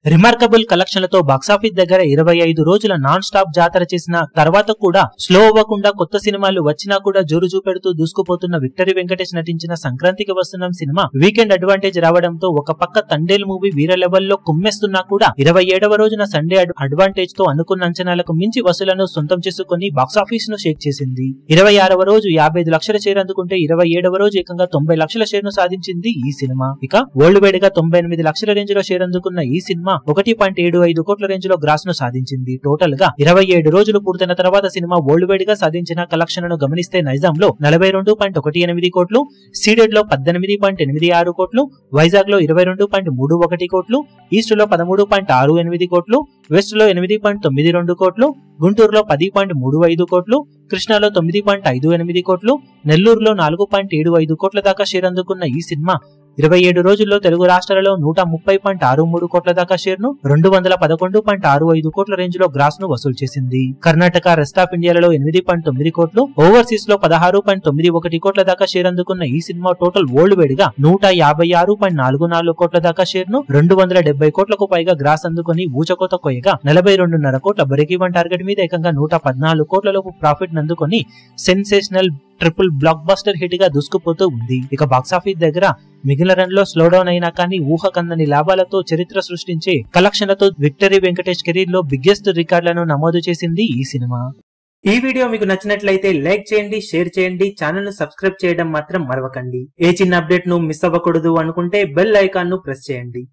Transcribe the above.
Remarkable కలెక్షన్లతో box office దగ్గర 25 రోజుల non stop జాతర చేసిన తర్వాత కూడా స్లో అవ్వకుండా కొత్త సినిమాలు వచ్చినా కూడా జోరు చూపెడుతూ దూసుకుపోతున్న విక్టరీ వెంకటేష్ నటించిన సంక్రాంతికి వస్తున్నాం సినిమా వీకెండ్ అడ్వాంటేజ్ రావడంతో ఒక పక్క తండేల్ మూవీ వీర లెవెల్లో కుమ్మేస్తున్నా కూడా 27వ రోజున సండే అడ్వాంటేజ్ తో అనుకున్న అంచనాలకు మించి వసూలను సొంతం చేసుకుని బాక్సాఫీస్ ను షేక్ చేసింది. 26వ రోజు 55 లక్షల షేర్ అందుకుంటే 27వ రోజు ఏకంగా 90 లక్షల షేర్ ను సాధించింది ఈ సినిమా. ఇక వరల్డ్ వైడ్ గా 98 లక్షల రేంజ్ లో షేర్ అందుకున్న ఈ సినిమా 1.75 కోట్ల రేంజ్ లో గ్రాస్ ను సాధించింది. టోటల్ గా 27 రోజులు పూర్తయిన తర్వాత సినిమా వరల్డ్ వైడ్ గా సాధించిన కలెక్షన్లను గమనిస్తే నైజాం లో 42.18 కోట్లు, సీడెడ్ లో 18.86 కోట్లు, వైజాగ్ లో 22.31 కోట్లు, ఈస్ట్ లో 13.68 కోట్లు, వెస్ట్ లో 8.92 కోట్లు, గుంటూరులో 10.35 కోట్లు, కృష్ణాలో 9.58 కోట్లు, నెల్లూరులో 4.75 కోట్ల దాకా షేర్ అందుకున్న ఈ సినిమా 27 రోజుల్లో తెలుగు రాష్ట్రాలలో 130.63 కోట్ల దాకా షేర్ ను 211.65 కోట్ల రేంజ్ లో గ్రాస్ ను వసూలు చేసింది. కర్ణాటక, రెస్ట్ ఆఫ్ ఇండియాలలో 8.9 కోట్లు, ఓవర్సీస్ లో 16.91 కోట్ల దాకా షేర్ అందుకున్న ఈ సినిమా టోటల్ వరల్డ్ వైడ్ గా 156.44 కోట్ల దాకా షేర్ ను 270 కోట్లకు పైగా గ్రాస్ అందుకుని ఊచకోత కొయ్యగా 42.5 కోట్ల బ్రేక్ ఈవెన్ టార్గెట్ మీద ఏకంగా 114 కోట్ల లోపు ప్రాఫిట్ నందుకొని sensational triple blockbuster hit గా దూసుకుపోతూ ఉంది. ఇక బాక్సాఫీస్ దగ్గర మిగిలిన రన్ లో స్లో డౌన్ అయినా కానీ ఊహకందని లాభాలతో చరిత్ర సృష్టించే కలెక్షన్లతో విక్టరీ వెంకటేష్ కెరీర్ లో బిగ్గెస్ట్ రికార్డులను నమోదు చేసింది ఈ సినిమా. ఈ వీడియో మీకు నచ్చినట్లయితే లైక్ చేయండి, షేర్ చేయండి, ఛానల్ ను సబ్స్క్రైబ్ చేయడం మాత్రం మరవకండి. ఏ చిన్న అప్డేట్ ను మిస్ అవ్వకూడదు అనుకుంటే బెల్ ఐకాన్ ను ప్రెస్ చేయండి.